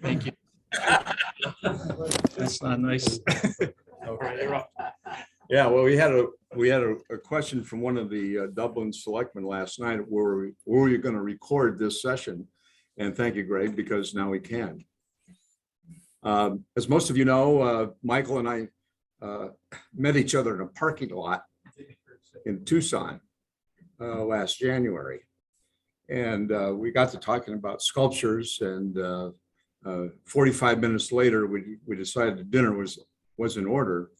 Thank you. That's not nice. Yeah, well, we had a question from one of the Dublin selectmen last night. Were you going to record this session? And thank you, Greg, because now we can. As most of you know, Michael and I met each other in a parking lot in Tucson last January. And we got to talking about sculptures, and 45 minutes later, we decided that dinner was in order.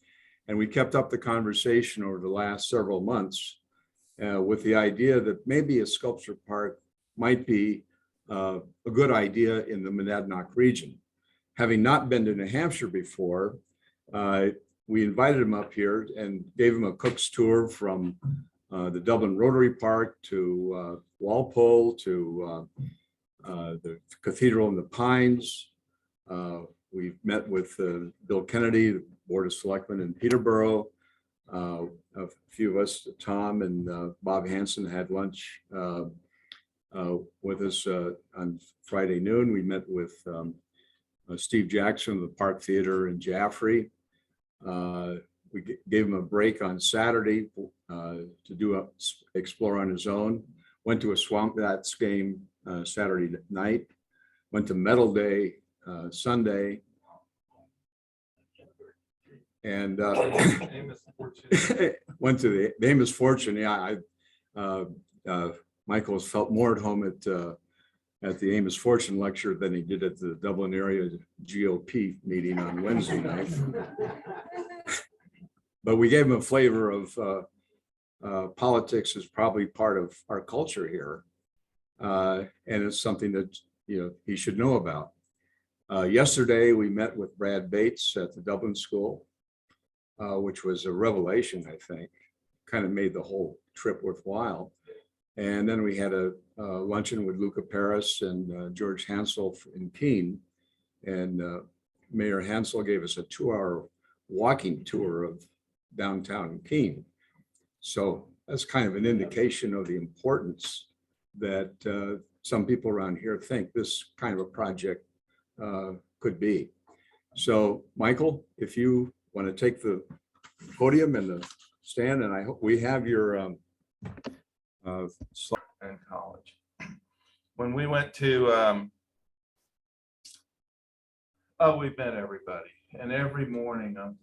And we kept up the conversation over the last several months with the idea that maybe a sculpture park might be a good idea in the Monadnock region. Having not been to New Hampshire before, we invited him up here and gave him a cook's tour from the Dublin Rotary Park to Walpole to the Cathedral in the Pines. We've met with Bill Kennedy, the Board of Selectmen in Peterborough. A few of us, Tom and Bob Hansen, had lunch with us on Friday noon. We met with Steve Jackson of the Park Theater in Jaffrey. We gave him a break on Saturday to do explore on his own. Went to a Swamp Bats game Saturday night. Went to Metal Day Sunday. And went to the Amos Fortune. Yeah, Michael has felt more at home at the Amos Fortune lecture than he did at the Dublin area GOP meeting on Wednesday night. But we gave him a flavor of politics is probably part of our culture here, and it's something that he should know about. Yesterday we met with Brad Bates at the Dublin School, which was a revelation. I think kind of made the whole trip worthwhile. And then we had a luncheon with Luca Paris and George Hansel in Keene, and Mayor Hansel gave us a 2-hour walking tour of downtown Keene. So that's kind of an indication of the importance that some people around here think this kind of a project could be. So Michael, if you want to take the podium and the stand, and I hope we have your slide. In college, when we went to we met everybody, and every morning I'm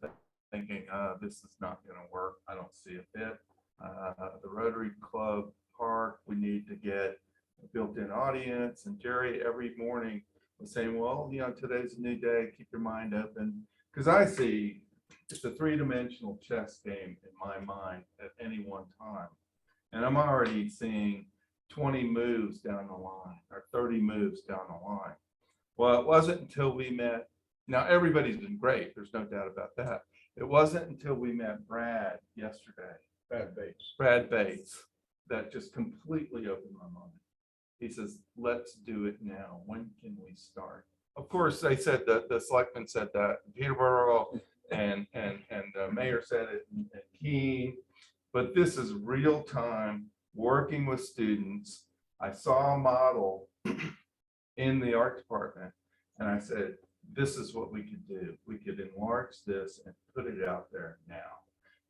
thinking this is not going to work. I don't see a fit. The Rotary Club Park, we need to get a built-in audience, and Jerry every morning was saying, well, today's a new day, keep your mind open, because I see it's a 3-dimensional chess game in my mind at any one time, and I'm already seeing 20 moves down the line or 30 moves down the line. Well, it wasn't until we met, now everybody's been great, there's no doubt about that. It wasn't until we met Brad yesterday, Brad Bates, that just completely opened my mind. He says, let's do it now. When can we start? Of course, they said that the selectmen said that in Peterborough, and the mayor said it in Keene, but this is real time working with students. I saw a model in the art department, and I said, this is what we could do. We could enlarge this and put it out there now.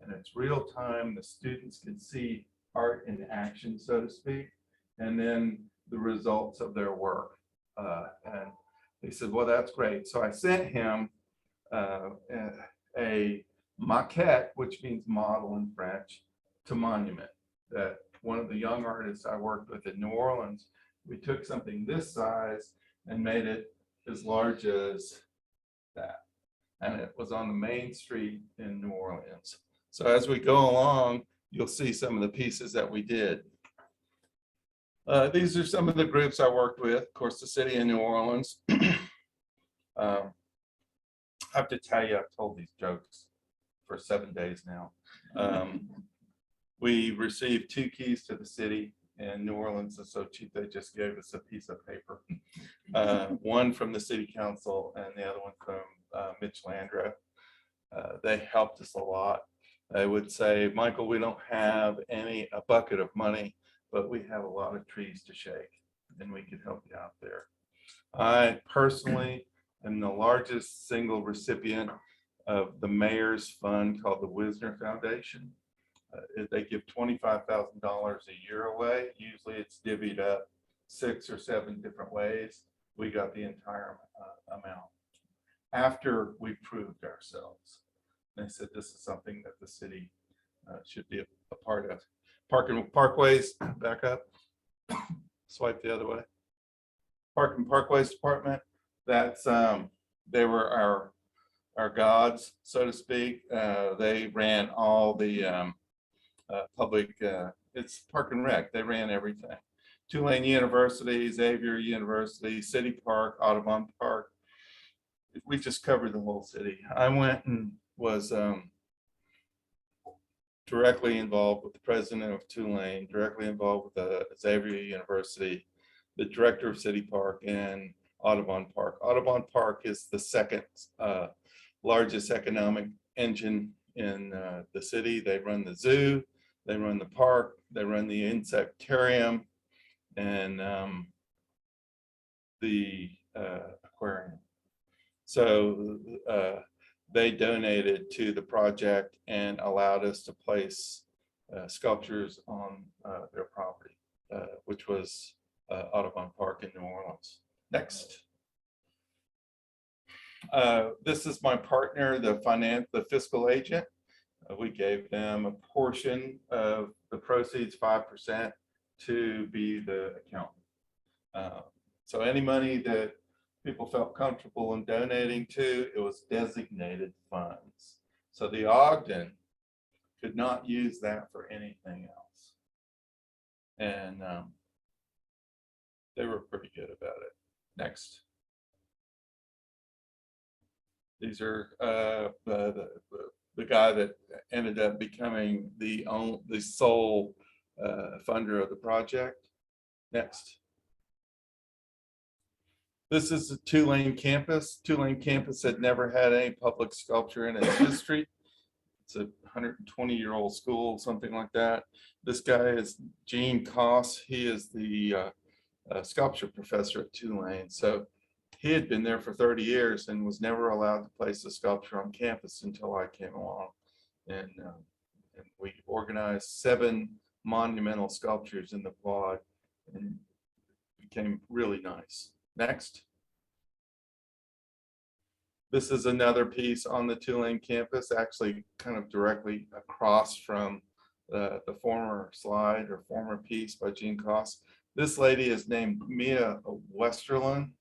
And it's real time. The students can see art in action, so to speak, and then the results of their work. And they said, well, that's great. So I sent him a maquette, which means model in French, to Monument, that one of the young artists I worked with in New Orleans, we took something this size and made it as large as that. And it was on the main street in New Orleans. So as we go along, you'll see some of the pieces that we did. These are some of the groups I worked with. Of course, the city of New Orleans. I have to tell you, I've told these jokes for 7 days now. We received 2 keys to the city, and New Orleans is so cheap, they just gave us a piece of paper. One from the city council and the other one from Mitch Landra. They helped us a lot. I would say, Michael, we don't have a bucket of money, but we have a lot of trees to shake, and we could help you out there. I personally am the largest single recipient of the mayor's fund called the Wisner Foundation. They give $25,000 a year away. Usually it's divvied up 6 or 7 different ways. We got the entire amount after we proved ourselves. They said this is something that the city should be a part of. Parkways, back up, swipe the other way. Park and Parkways Department, that's they were our gods, so to speak. They ran all the public, it's Park and Rec, they ran everything. Tulane University, Xavier University, City Park, Audubon Park. We just covered the whole city. I went and was directly involved with the president of Tulane, directly involved with the Xavier University, the director of City Park, and Audubon Park. Audubon Park is the second largest economic engine in the city. They run the zoo, they run the park, they run the insectarium, and the aquarium. So they donated to the project and allowed us to place sculptures on their property, which was Audubon Park in New Orleans. Next. This is my partner, the fiscal agent. We gave them a portion of the proceeds, 5%, to be the accountant. So any money that people felt comfortable in donating to, it was designated funds. So the Ogden could not use that for anything else. And they were pretty good about it. Next. These are the guy that ended up becoming the sole funder of the project. Next. This is the Tulane campus. Tulane campus had never had any public sculpture in its history. It's a 120-year-old school, something like that. This guy is Gene Koss. He is the sculpture professor at Tulane. So he had been there for 30 years and was never allowed to place a sculpture on campus until I came along. And we organized 7 monumental sculptures in the quad, and it became really nice. Next. This is another piece on the Tulane campus, actually kind of directly across from the former slide or former piece by Gene Koss. This lady is named Mia Westerlund.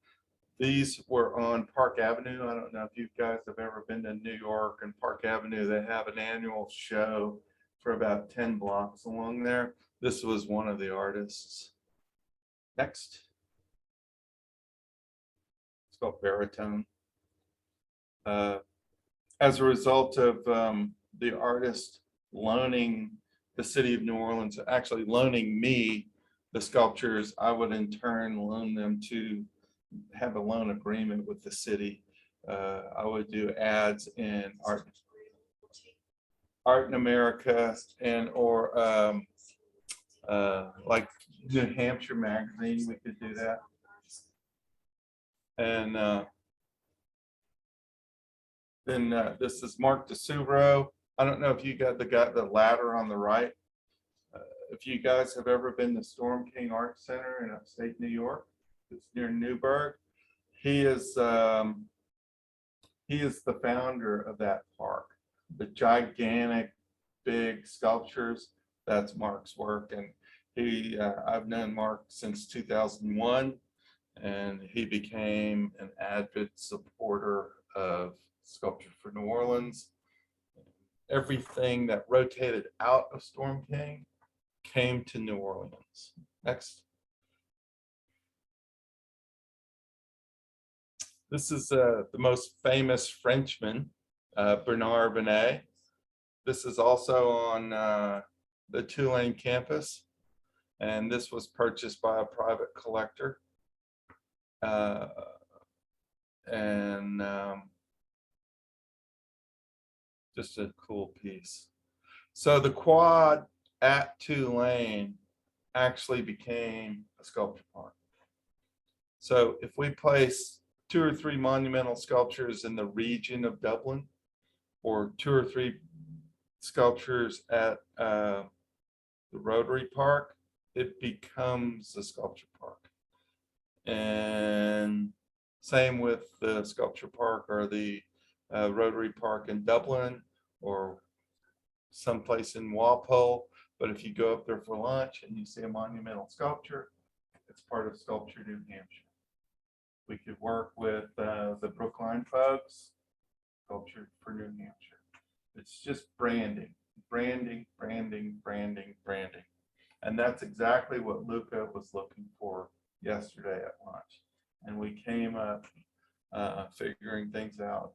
These were on Park Avenue. I don't know if you guys have ever been to New York and Park Avenue. They have an annual show for about 10 blocks along there. This was one of the artists. Next. It's called Baritone. As a result of the artist loaning the city of New Orleans, actually loaning me the sculptures, I would in turn loan them to have a loan agreement with the city. I would do ads in Art in America and or like New Hampshire magazine, we could do that. And then this is Mark DeSuvro. I don't know if you got the ladder on the right. If you guys have ever been to Storm King Art Center in upstate New York, it's near Newburgh. He is the founder of that park. The gigantic, big sculptures, that's Mark's work. And he, I've known Mark since 2001, and he became an avid supporter of Sculpture for New Orleans. Everything that rotated out of Storm King came to New Orleans. Next. This is the most famous Frenchman, Bernard Venet. This is also on the Tulane campus, and this was purchased by a private collector. Just a cool piece. So the quad at Tulane actually became a sculpture park. So if we place 2 or 3 monumental sculptures in the region of Dublin, or 2 or 3 sculptures at the Rotary Park, it becomes a sculpture park. And same with the sculpture park or the Rotary Park in Dublin or someplace in Walpole. But if you go up there for lunch and you see a monumental sculpture, it's part of Sculpture New Hampshire. We could work with the Brookline folks, Sculpture for New Hampshire. It's just branding, branding, branding, branding, branding. And that's exactly what Luca was looking for yesterday at lunch. And we came up figuring things out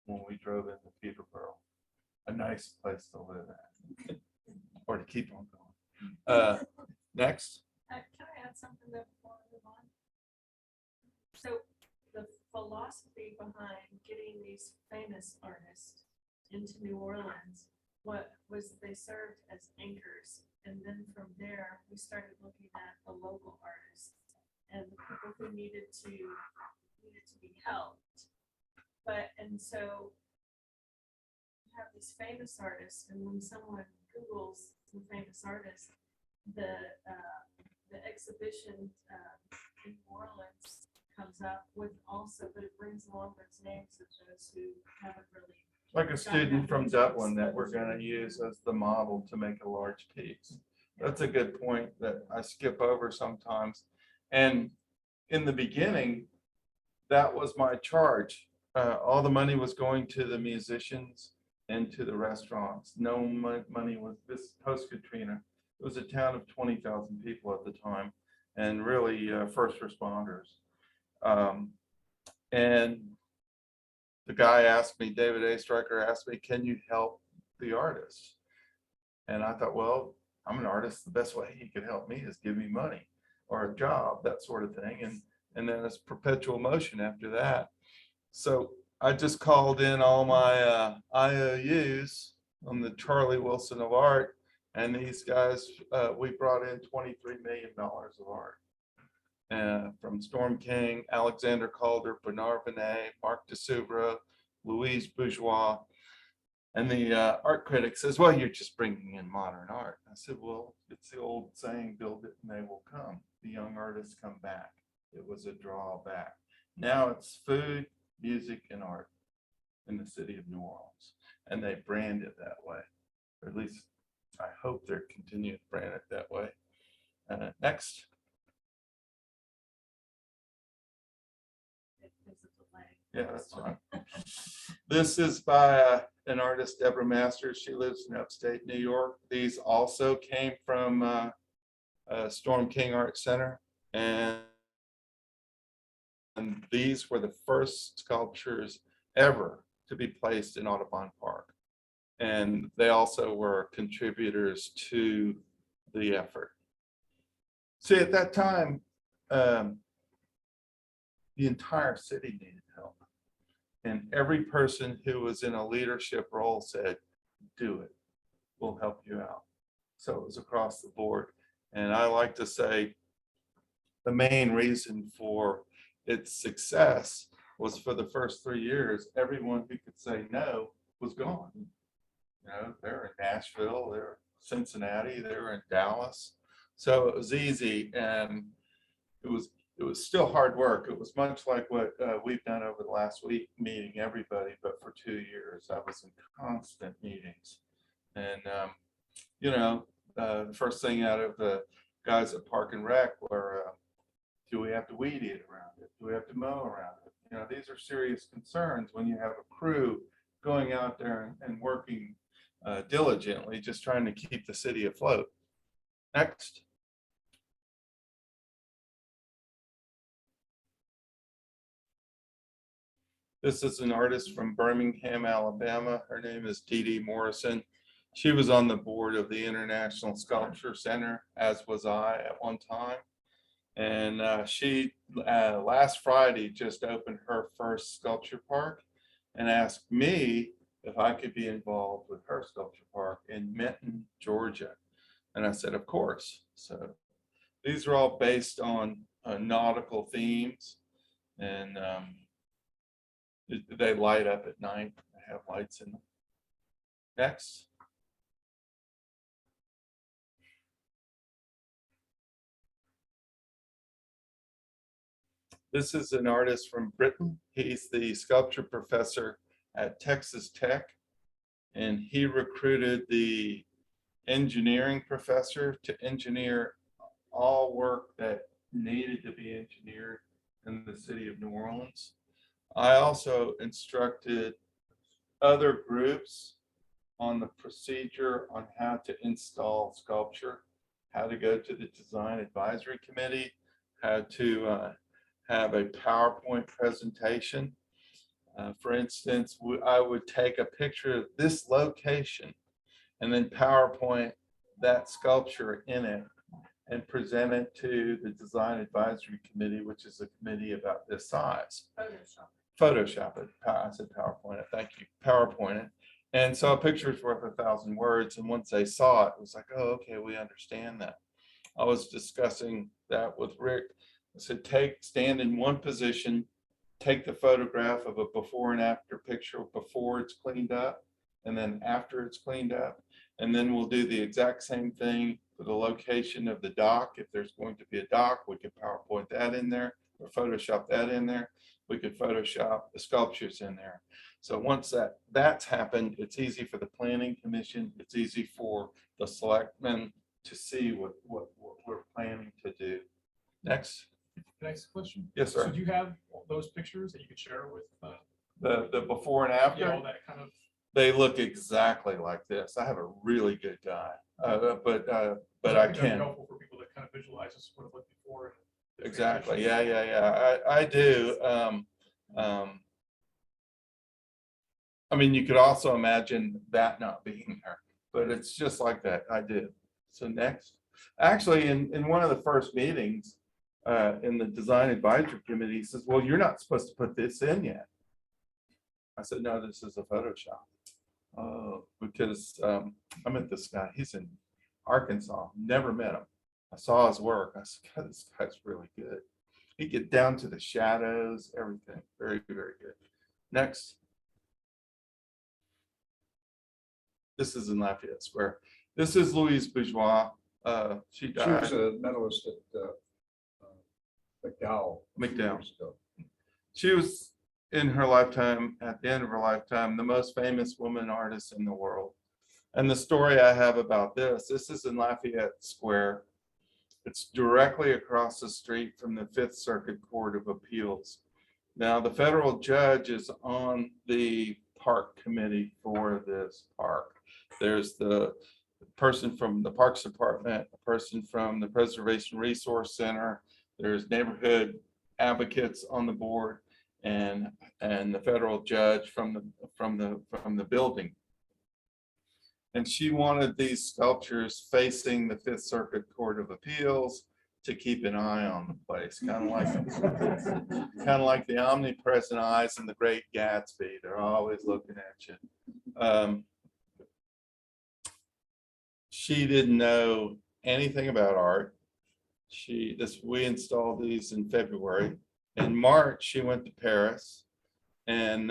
when we drove into Peterborough. A nice place to live at, or to keep on going. Next. Can I add something there before I move on? So the philosophy behind getting these famous artists into New Orleans, what was they served as anchors. And then from there, we started looking at the local artists and the people who needed to be helped. And so you have these famous artists, and when someone Googles some famous artists, the exhibition in New Orleans comes up with also, but it brings along those names of those who haven't really. Like a student from Dublin that we're going to use as the model to make a large piece. That's a good point that I skip over sometimes. And in the beginning, that was my charge. All the money was going to the musicians and to the restaurants. No money was this post-Katrina. It was a town of 20,000 people at the time, and really first responders. And the guy asked me, David A. Stryker asked me, can you help the artists? And I thought, well, I'm an artist. The best way he could help me is give me money or a job, that sort of thing. And then it's perpetual motion after that. So I just called in all my IOUs on the Charlie Wilson of art. And these guys, we brought in $23 million of art. From Storm King, Alexander Calder, Bernard Venet, Marc Desubra, Louise Bourgeois. And the art critic says, well, you're just bringing in modern art. I said, well, it's the old saying, build it and they will come. The young artists come back. It was a drawback. Now it's food, music, and art in the city of New Orleans. And they brand it that way. Or at least I hope they're continuing to brand it that way. Next. Yeah, that's fine. This is by an artist, Deborah Masters. She lives in upstate New York. These also came from Storm King Art Center. And these were the first sculptures ever to be placed in Audubon Park. And they also were contributors to the effort. See, at that time, the entire city needed help. And every person who was in a leadership role said, do it, we'll help you out. So it was across the board. And I like to say the main reason for its success was for the first 3 years, everyone who could say no was gone. You know, they're in Nashville, they're in Cincinnati, they're in Dallas. So it was easy, and it was still hard work. It was much like what we've done over the last week, meeting everybody, but for 2 years, I was in constant meetings. And, you know, the first thing out of the guys at Park and Rec were, do we have to weed eat around it? Do we have to mow around it? You know, these are serious concerns when you have a crew going out there and working diligently, just trying to keep the city afloat. Next. This is an artist from Birmingham, Alabama. Her name is Dee Dee Morrison. She was on the board of the International Sculpture Center, as was I at one time. And she, last Friday, just opened her first sculpture park and asked me if I could be involved with her sculpture park in Minton, Georgia. And I said, of course. So these are all based on nautical themes, and they light up at night. They have lights in them. Next. This is an artist from Britain. He's the sculpture professor at Texas Tech, and he recruited the engineering professor to engineer all work that needed to be engineered in the city of New Orleans. I also instructed other groups on the procedure on how to install sculpture, how to go to the design advisory committee, how to have a PowerPoint presentation. For instance, I would take a picture of this location and then PowerPoint that sculpture in it and present it to the design advisory committee, which is a committee about this size. Photoshop it. I said PowerPoint it. Thank you. PowerPoint it. And so a picture is worth 1,000 words. And once they saw it, it was like, oh, okay, we understand that. I was discussing that with Rick. I said, stand in one position, take the photograph of a before and after picture before it's cleaned up, and then after it's cleaned up. And then we'll do the exact same thing for the location of the dock. If there's going to be a dock, we could PowerPoint that in there or Photoshop that in there. We could Photoshop the sculptures in there. So once that's happened, it's easy for the planning commission. It's easy for the selectmen to see what we're planning to do. Next. Next question. Yes, sir. So do you have those pictures that you could share with The before and after? yeah, all that kind of? They look exactly like this. I have a really good guy, but I That'd be can. helpful for people to kind of visualize this what it looked before. and Exactly. transition. Yeah. I do. I mean, you could also imagine that not being there, but it's just like that. I do. So next, actually, in one of the first meetings in the design advisory committee, he says, "Well, you're not supposed to put this in yet." I said, "No, this is a Photoshop." Oh, because I met this guy. He's in Arkansas. Never met him. I saw his work. I said, God, this guy's really good. He get down to the shadows, everything. Very, very good. Next. This is in Lafayette Square. This is Louise Bourgeois. She She died. was a medalist at McDowell. McDowell. years ago. She was in her lifetime, at the end of her lifetime, the most famous woman artist in the world. And the story I have about this is in Lafayette Square. It's directly across the street from the Fifth Circuit Court of Appeals. Now, the federal judge is on the park committee for this park. There's the person from the Parks Department, a person from the Preservation Resource Center. There's neighborhood advocates on the board, and the federal judge from the building. And she wanted these sculptures facing the Fifth Circuit Court of Appeals to keep an eye on the place, kind of like the omnipresent eyes in The Great Gatsby. They're always looking at you. She didn't know anything about art. We installed these in February. In March, she went to Paris and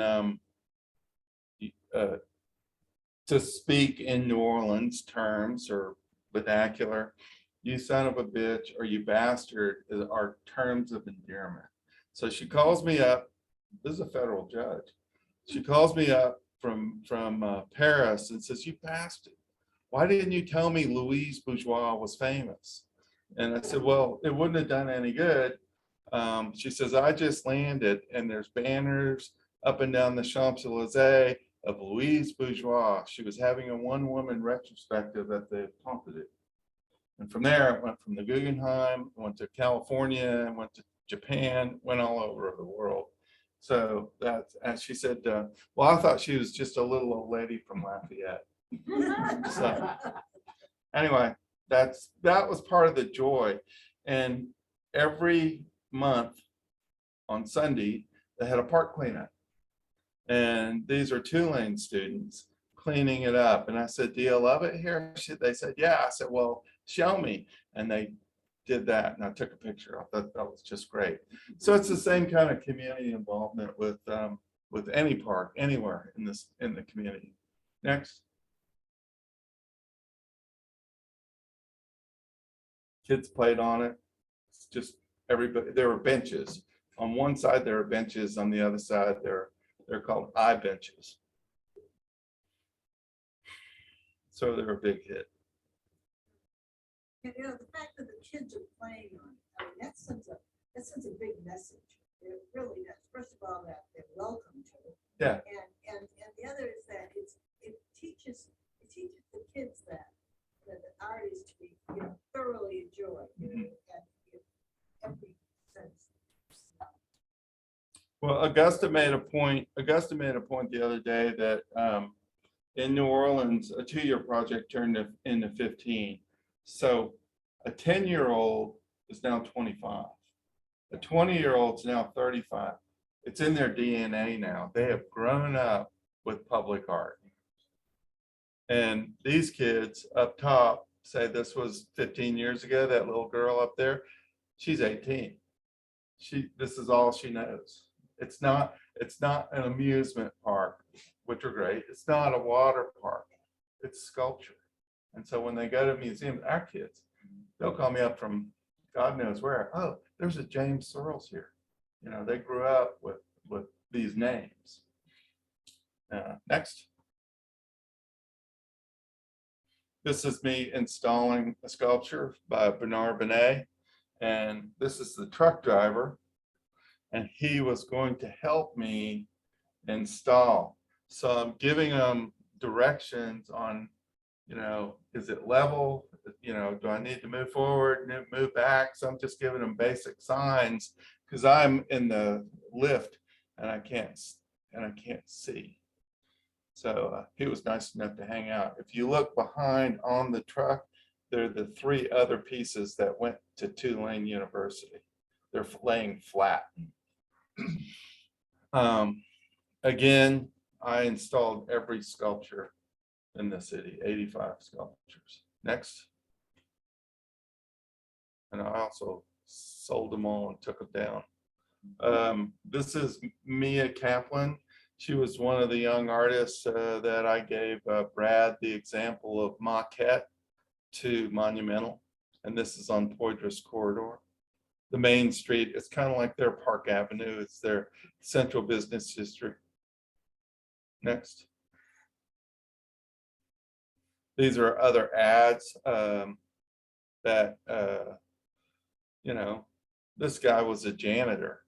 to speak in New Orleans terms or vernacular, "You son of a bitch" or "you bastard" are terms of endearment. So she calls me up. This is a federal judge. She calls me up from Paris and says, "You bastard, why didn't you tell me Louise Bourgeois was famous?" And I said, "Well, it wouldn't have done any good." She says, "I just landed and there's banners up and down the Champs-Élysées of Louise Bourgeois. She was having a one-woman retrospective at the Pompidou." And from there, it went from the Guggenheim, went to California, went to Japan, went all over the world. So that's, as she said, well, I thought she was just a little old lady from Lafayette. So anyway, that was part of the joy. And every month on Sunday, they had a park cleanup. And these are Tulane students cleaning it up. And I said, "Do you love it here?" They said, "Yeah." I said, "Well, show me." And they did that, and I took a picture. I thought that was just great. So it's the same kind of community involvement with any park, anywhere in the community. Next. Kids played on it. It's just everybody, there were benches. On one side, there were benches. On the other side, they're called I benches. So they're a big hit. You know, the fact that the kids are playing on it, I mean, that sends a big message. It really does. First of all, that they're welcome to it. Yeah. And the other is that it teaches the kids that the art is to be, you know, thoroughly enjoyed, you know, in every sense. Well, Augusta made a point the other day that in New Orleans, a 2-year project turned into 15. So a 10-year-old is now 25. A 20-year-old is now 35. It's in their DNA now. They have grown up with public art. And these kids up top say this was 15 years ago, that little girl up there, she's 18. This is all she knows. It's not an amusement park, which are great. It's not a water park. It's sculpture. And so when they go to a museum, our kids, they'll call me up from God knows where. Oh, there's a James Searles here. You know, they grew up with these names. Next. This is me installing a sculpture by Bernard Benet. And this is the truck driver. And he was going to help me install. So I'm giving him directions on, you know, is it level? You know, do I need to move forward, move back? So I'm just giving him basic signs because I'm in the lift and I can't see. So he was nice enough to hang out. If you look behind on the truck, there are the 3 other pieces that went to Tulane University. They're laying flat. Again, I installed every sculpture in the city, 85 sculptures. Next. And I also sold them all and took them down. This is Mia Kaplan. She was one of the young artists that I gave Brad the example of maquette to monumental. And this is on Poydras Corridor. The main street, it's kind of like their Park Avenue. It's their central business district. Next. These are other ads that, you know, this guy was a janitor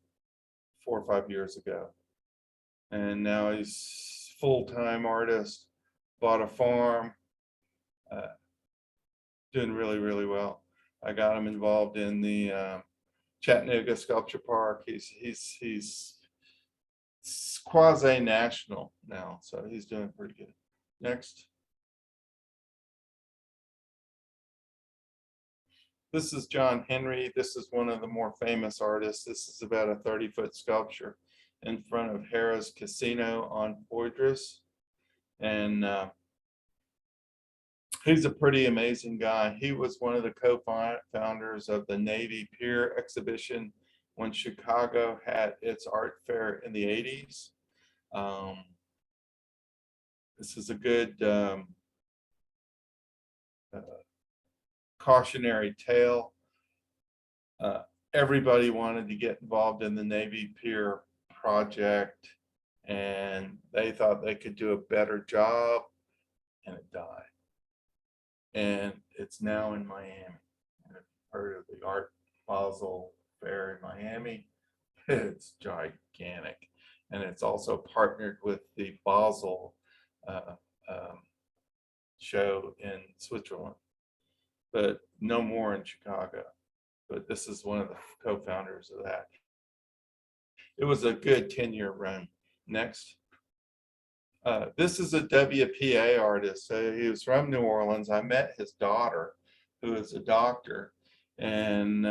4 or 5 years ago. And now he's full-time artist, bought a farm, doing really, really well. I got him involved in the Chattanooga Sculpture Park. He's quasi-national now, so he's doing pretty good. Next. This is John Henry. This is one of the more famous artists. This is about a 30-foot sculpture in front of Harrah's Casino on Poydras. And he's a pretty amazing guy. He was one of the co-founders of the Navy Pier exhibition when Chicago had its art fair in the 80s. This is a good cautionary tale. Everybody wanted to get involved in the Navy Pier project, and they thought they could do a better job, and it died. And it's now in Miami. I've heard of the Art Basel Fair in Miami. It's gigantic, and it's also partnered with the Basel show in Switzerland, but no more in Chicago. But this is one of the co-founders of that. It was a good 10-year run. Next. This is a WPA artist. So he was from New Orleans. I met his daughter, who is a doctor. And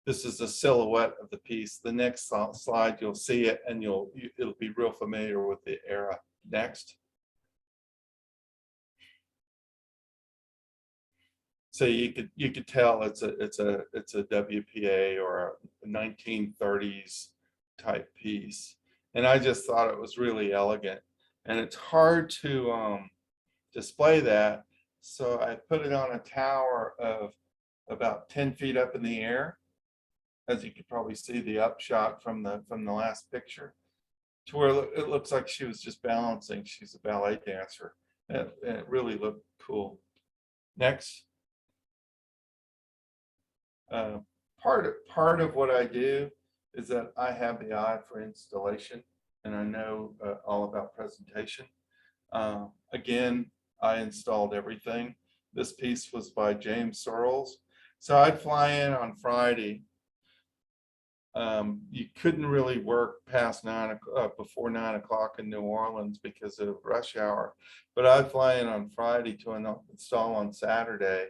this is a silhouette of the piece. The next slide, you'll see it, and it'll be real familiar with the era. Next. So you could tell it's a WPA or a 1930s type piece. And I just thought it was really elegant. And it's hard to display that. So I put it on a tower of about 10 feet up in the air. As you could probably see the upshot from the last picture, to where it looks like she was just balancing. She's a ballet dancer. And it really looked cool. Next. Part of what I do is that I have the eye for installation, and I know all about presentation. Again, I installed everything. This piece was by James Searles. So I'd fly in on Friday. You couldn't really work past before 9 o'clock in New Orleans because of rush hour, but I'd fly in on Friday to install on Saturday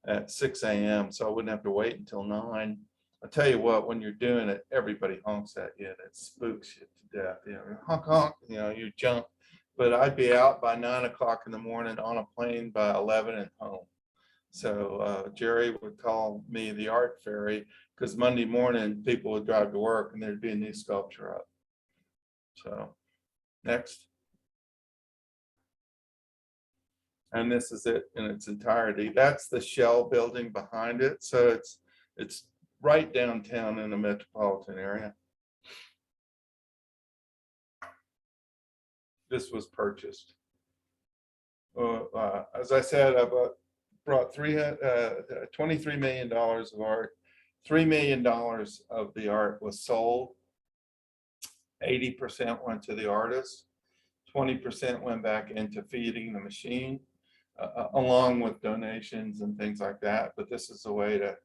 at 6 a.m. so I wouldn't have to wait until 9. I'll tell you what, when you're doing it, everybody honks at you and it spooks you to death. You know, honk, honk, you know, you jump. But I'd be out by 9 o'clock in the morning on a plane by 11 and home. So Jerry would call me the art fairy because Monday morning people would drive to work and there'd be a new sculpture up. So next. And this is it in its entirety. That's the shell building behind it. So it's right downtown in the metropolitan area. This was purchased. As I said, I brought $23 million of art. $3 million of the art was sold. 80% went to the artist. 20% went back into feeding the machine, along with donations and things like that. But this is a way to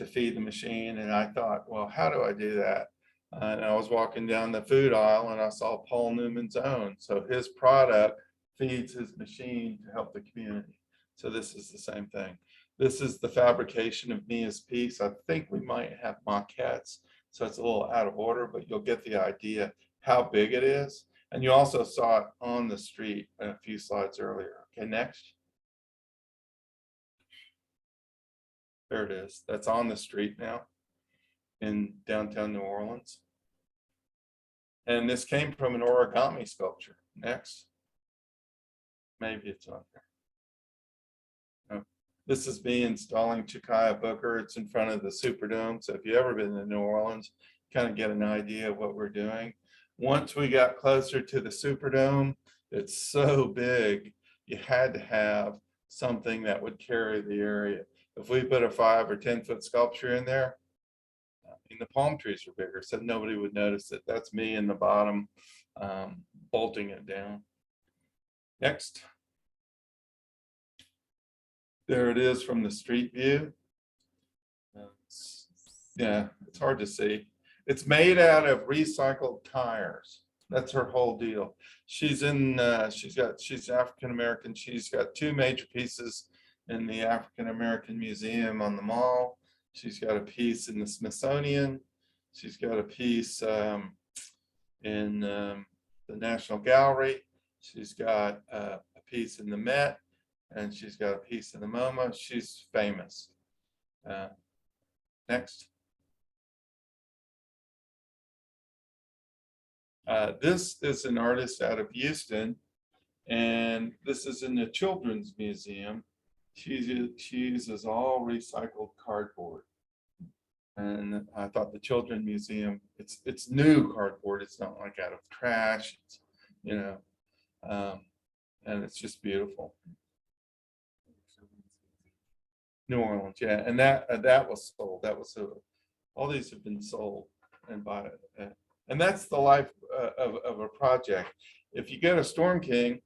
feed the machine. And I thought, well, how do I do that? And I was walking down the food aisle and I saw Paul Newman's own. So his product feeds his machine to help the community. So this is the same thing. This is the fabrication of Mia's piece. I think we might have maquettes, so it's a little out of order, but you'll get the idea how big it is. And you also saw it on the street a few slides earlier. Okay, next. There it is. That's on the street now in downtown New Orleans. And this came from an origami sculpture. Next. Maybe it's on there. No. This is me installing Chakaya Booker. It's in front of the Superdome. So if you've ever been to New Orleans, kind of get an idea of what we're doing. Once we got closer to the Superdome, it's so big, you had to have something that would carry the area. If we put a 5 or 10 foot sculpture in there, I mean, the palm trees are bigger, so nobody would notice it. That's me in the bottom, bolting it down. Next. There it is from the street view. Yeah, it's hard to see. It's made out of recycled tires. That's her whole deal. She's African American. She's got 2 major pieces in the African American Museum on the Mall. She's got a piece in the Smithsonian. She's got a piece in the National Gallery. She's got a piece in the Met, and she's got a piece in the MoMA. She's famous. Next. This is an artist out of Houston, and this is in the Children's Museum. She uses all recycled cardboard. And I thought the Children's Museum, it's new cardboard. It's not like out of trash, it's, you know, and it's just beautiful. New Orleans, yeah, and that was sold. That was all these have been sold and bought it. And that's the life of a project. If you go to Storm King,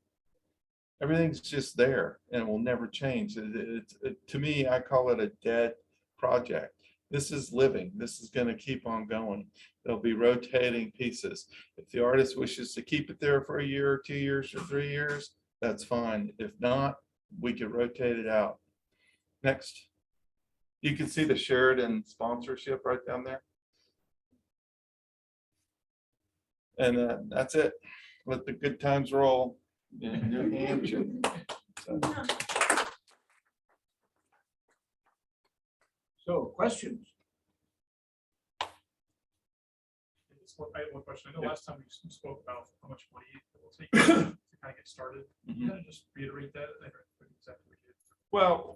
everything's just there and it will never change. To me, I call it a dead project. This is living. This is going to keep on going. There'll be rotating pieces. If the artist wishes to keep it there for a year or 2 years or 3 years, that's fine. If not, we could rotate it out. Next. You can see the Sheridan sponsorship right down there. And that's it. Let the good times roll in New Hampshire. So. questions? I have one question. I know Yeah. last time you spoke about how much money it will take to kind of get started. Mhm. Kind of just reiterate that. I heard exactly what you did. Well,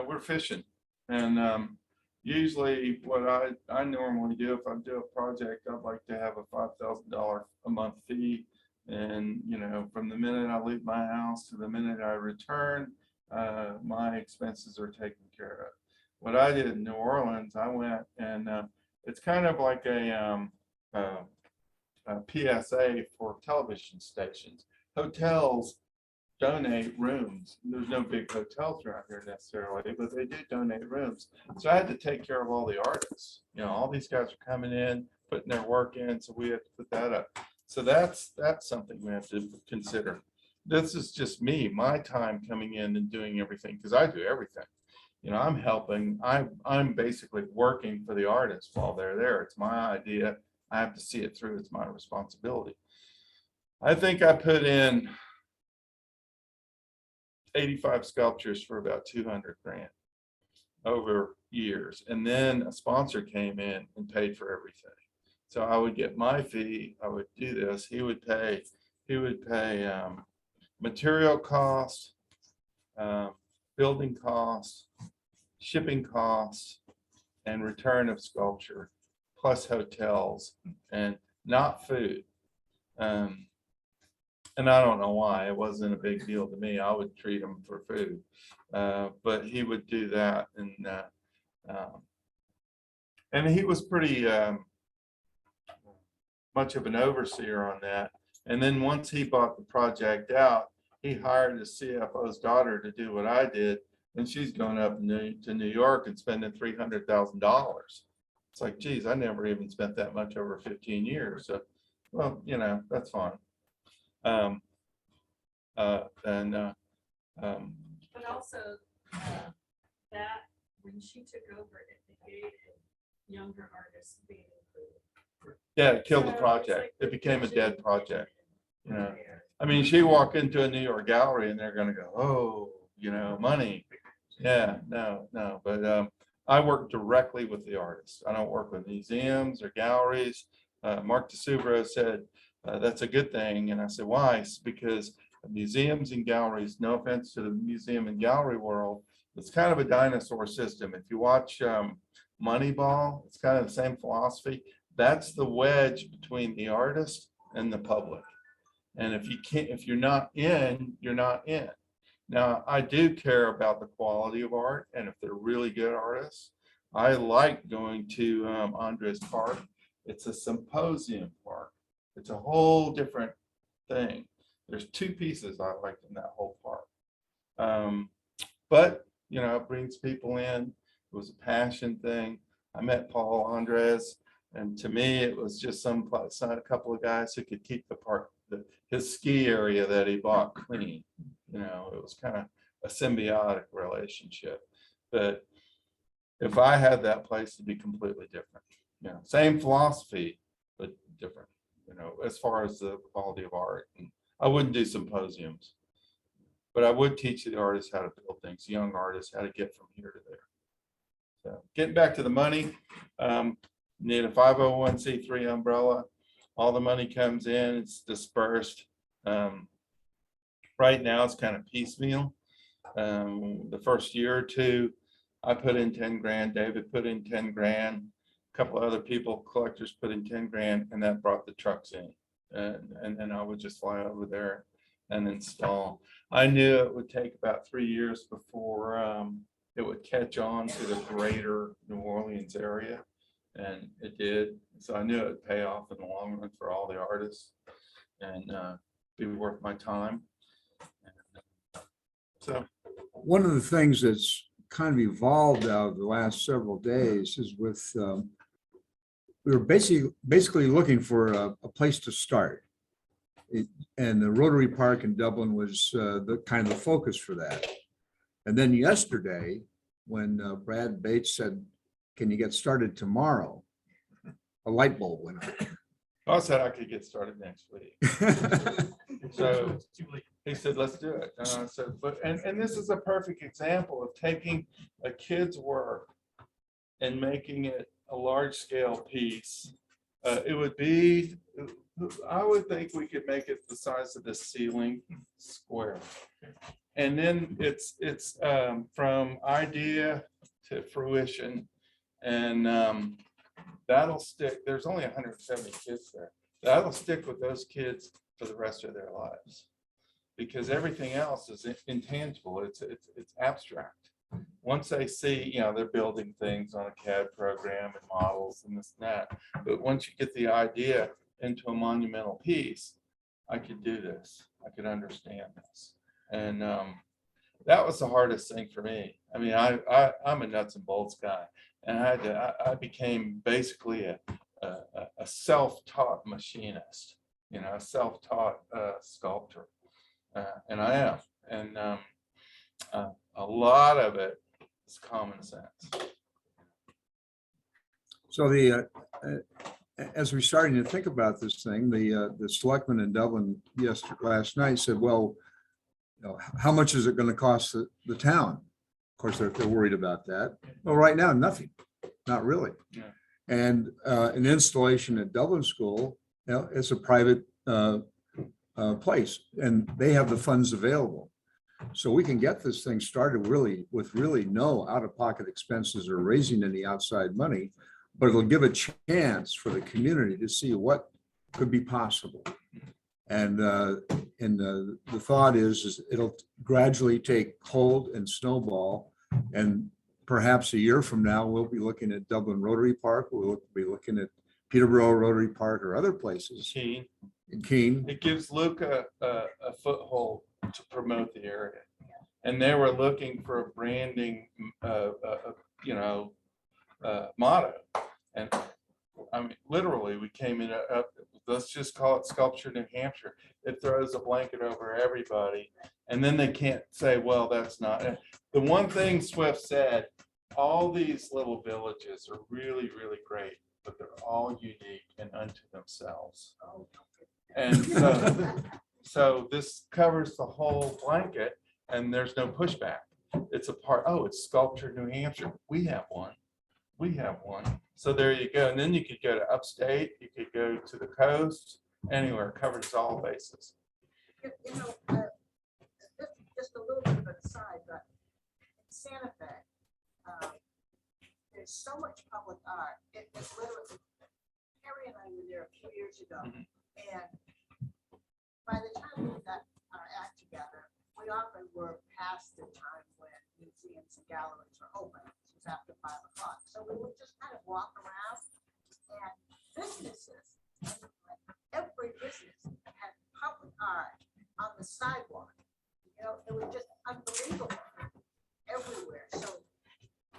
we're fishing, and usually what I normally do, if I do a project, I'd like to have a $5,000 a month fee. And, from the minute I leave my house to the minute I return, my expenses are taken care of. What I did in New Orleans, I went and it's kind of like a PSA for television stations. Hotels donate rooms. There's no big hotels around here necessarily, but they do donate rooms. So I had to take care of all the artists. All these guys are coming in, putting their work in, so we have to put that up. So that's something we have to consider. This is just me, my time coming in and doing everything, because I do everything. I'm helping. I'm basically working for the artists while they're there. It's my idea. I have to see it through. It's my responsibility. I think I put in 85 sculptures for about 200 grand over years. And then a sponsor came in and paid for everything. So I would get my fee, I would do this, he would pay material costs, building costs, shipping costs, and return of sculpture, plus hotels, and not food. And I don't know why, it wasn't a big deal to me. I would treat him for food. But he would do that. And he was pretty much of an overseer on that. And then once he bought the project out, he hired the CFO's daughter to do what I did. And she's going up to New York and spending $300,000. It's like, geez, I never even spent that much over 15 years. So, well, that's fine. But also, that, when she took over, it negated younger artists being included. Yeah, it killed the So it's project. like It became a dead vision project. and- Yeah. I mean, she walked into a New York gallery and they're gonna go, oh, money. Yeah, no, but I work directly with the artists. I don't work with museums or galleries. Mark DeSubro said, that's a good thing. And I said, why? It's because museums and galleries, no offense to the museum and gallery world, it's kind of a dinosaur system. If you watch Moneyball, it's kind of the same philosophy. That's the wedge between the artist and the public. And if you're not in, you're not in. Now, I do care about the quality of art, and if they're really good artists, I like going to Andres Park. It's a symposium park. It's a whole different thing. There's two pieces I like in that whole park. But, it brings people in. It was a passion thing. I met Paul Andres, and to me, it was just a couple of guys who could keep the park, his ski area that he bought clean. It was kind of a symbiotic relationship. But if I had that place, it'd be completely different. Same philosophy, but different, as far as the quality of art. And I wouldn't do symposiums, but I would teach the artists how to build things, young artists, how to get from here to there. So getting back to the money, need a 501c3 umbrella. All the money comes in, it's dispersed. Right now, it's kind of piecemeal. The first year or two, I put in 10 grand, David put in 10 grand, a couple of other people, collectors put in 10 grand, and that brought the trucks in. And then I would just fly over there and install. I knew it would take about 3 years before it would catch on to the greater New Orleans area, and it did. So I knew it would pay off in the long run for all the artists and be worth my time. So One of the things that's kind of evolved out of the last several days is with, we were basically looking for a place to start. And the Rotary Park in Dublin was the kind of the focus for that. And then yesterday, when Brad Bates said, can you get started tomorrow? A light bulb went on. I said I could get started next week. So It's too late. He said, let's do it. And I said, but, and this is a perfect example of taking a kid's work and making it a large scale piece. It would be, I would think we could make it the size of the ceiling square. And then it's from idea to fruition. And that'll stick. There's only 170 kids there. That'll stick with those kids for the rest of their lives, because everything else is intangible. It's abstract. Once they see, you know, they're building things on a CAD program and models and this and that. But once you get the idea into a monumental piece, I could do this. I could understand this. And that was the hardest thing for me. I mean, I'm a nuts and bolts guy, and I became basically a self-taught machinist, you know, a self-taught sculptor, and I am. And a lot of it is common sense. So as we're starting to think about this thing, the selectman in Dublin last night said, well, you know, how much is it going to cost the town? Of course, they're worried about that. Well, right now, nothing, not really. Yeah. And an installation at Dublin School, you know, it's a private place, and they have the funds available. So we can get this thing started really with no out-of-pocket expenses or raising any outside money, but it'll give a chance for the community to see what could be possible. And the thought is it'll gradually take hold and snowball, and perhaps a year from now, we'll be looking at Dublin Rotary Park, we'll be looking at Peterborough Rotary Park or other places. Keene. In Keene. It gives Luca a foothold to promote the area. And they were looking for a branding, motto. And I mean, literally, we came in up, let's just call it Sculpture New Hampshire. It throws a blanket over everybody. And then they can't say, well, that's not it. The one thing Swift said, all these little villages are really, really great, but they're all unique and unto themselves. And so this covers the whole blanket, and there's no pushback. It's a part, oh, it's Sculpture New Hampshire. We have one. We have one. So there you go. And then you could go to upstate, you could go to the coast, anywhere, covers all bases. You know, just a little bit of an aside, but in Santa Fe, there's so much public art. It's literally, Harry and I were there a few years ago, and by the time we got our act together, we often were past the time when museums and galleries were open. It was after 5 o'clock. So we would just kind of walk around, and businesses, every business had public art on the sidewalk. You know, it was just unbelievable everywhere. So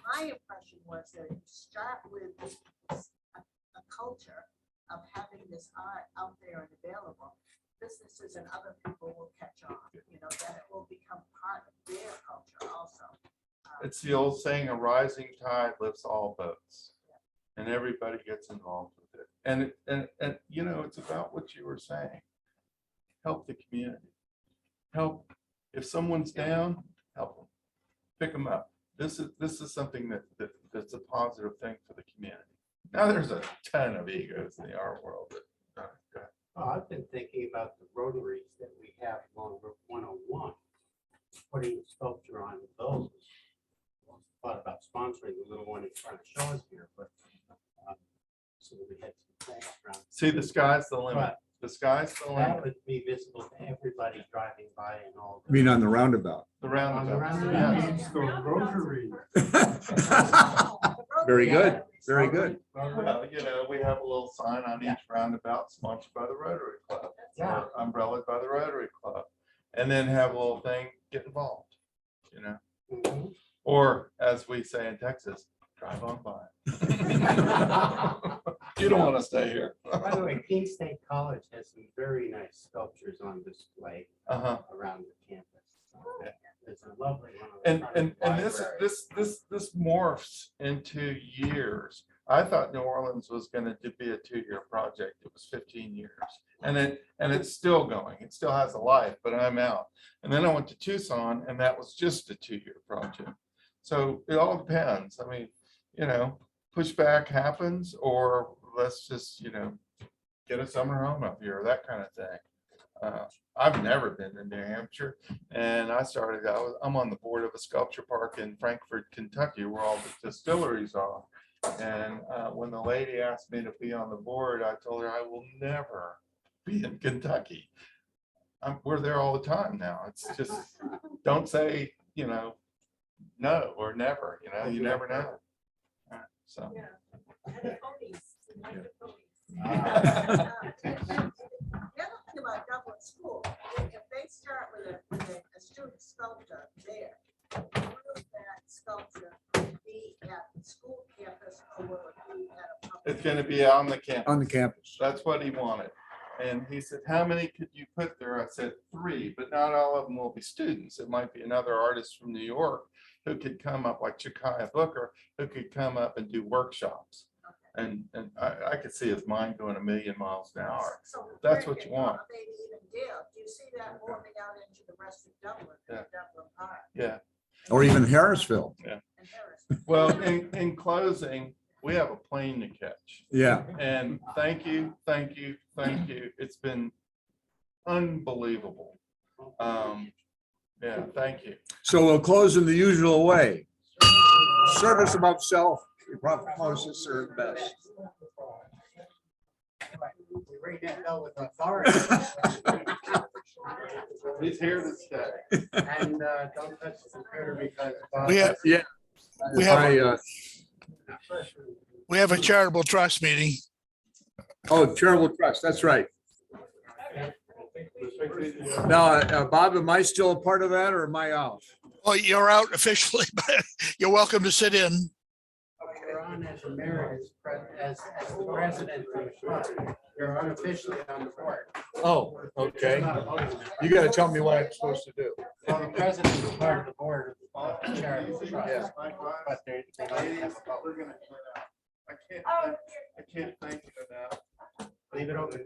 my impression was that you start with a culture of having this art out there and available. Businesses and other people will catch on, you know, that it will become part of their culture also. It's the old saying, a rising tide lifts all boats, and everybody gets involved with it. And you know, it's about what you were saying. Help the community. Help, if someone's down, help them. Pick them up. This is something that's a positive thing for the community. Now there's a ton of egos in the art world. Well, I've been thinking about the rotaries that we have along Route 101, putting sculpture on those. Thought about sponsoring the little one in front of shows here, but so we had some things around. See, the sky's the limit. But The sky's the that limit. would be visible to everybody driving by and all. I mean, on the roundabout. The On the roundabout. roundabout. Yes. Very good, very good. Well, you know, we have a little sign on each roundabout sponsored by the Rotary Club. Yeah. Or umbrellaed by the Rotary Club. And then have a little thing, get involved, you know? Mhm. Or as we say in Texas, drive on by. You don't want to stay here. By the way, Keene State College has some very nice sculptures on display Uh-huh. around the campus. Yeah. It's a lovely one. And this morphs into years I thought New Orleans was gonna be a 2-year project. It was 15 years. And it's still going. It still has a life, but I'm out. And then I went to Tucson and that was just a 2-year project. So it all depends. I mean, pushback happens, or let's just, get a summer home up here, that kind of thing. I've never been to New Hampshire, and I'm on the board of a sculpture park in Frankfort, Kentucky, where all the distilleries are. And when the lady asked me to be on the board, I told her I will never be in Kentucky. We're there all the time now. It's just, don't say, no or never, you never know. So. Yeah. And the ponies, and like the ponies. The other thing about Dublin School, if they start with a student sculptor there, will that sculpture be at the school campus or will it be at a public? It's gonna be on the campus. On the campus. That's what he wanted. And he said, how many could you put there? I said, 3, but not all of them will be students. It might be another artist from New York who could come up, like Chakaya Booker, who could come up and do workshops. And I could see his mind going 1,000,000 miles an hour. So That's what you want. Maybe even Dale, do you see that moving out into the rest of Dublin, Yeah. Dublin Park Yeah. Or even Harrisville. and Harris? Well, in closing, we have a plane to catch. Yeah. And thank you. It's been unbelievable. Yeah, thank you. So we'll close in the usual way. Service above self, your profit most serve best. We ring that bell with authority. He's here to stay. And don't touch the computer because. We have, Yeah. We have- I, we have a charitable trust meeting. oh, charitable trust, that's right. Now, Bob, am I still a part of that or am I out? Well, you're out officially, but you're welcome to sit in. You're on as emeritus, as the president of the club. You're unofficially on the board. Oh, okay. It's not a voting member. You gotta tell me what I'm supposed to do. Well, the president is part of the board of the charitable trust. Yeah. But they don't have a vote. We're gonna clear out. I can't thank you enough. Leave it open.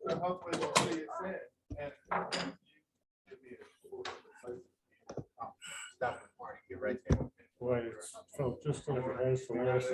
So hopefully we'll see you soon. And give me a- Stop recording. You're right there. Wait, so just over there, so yes,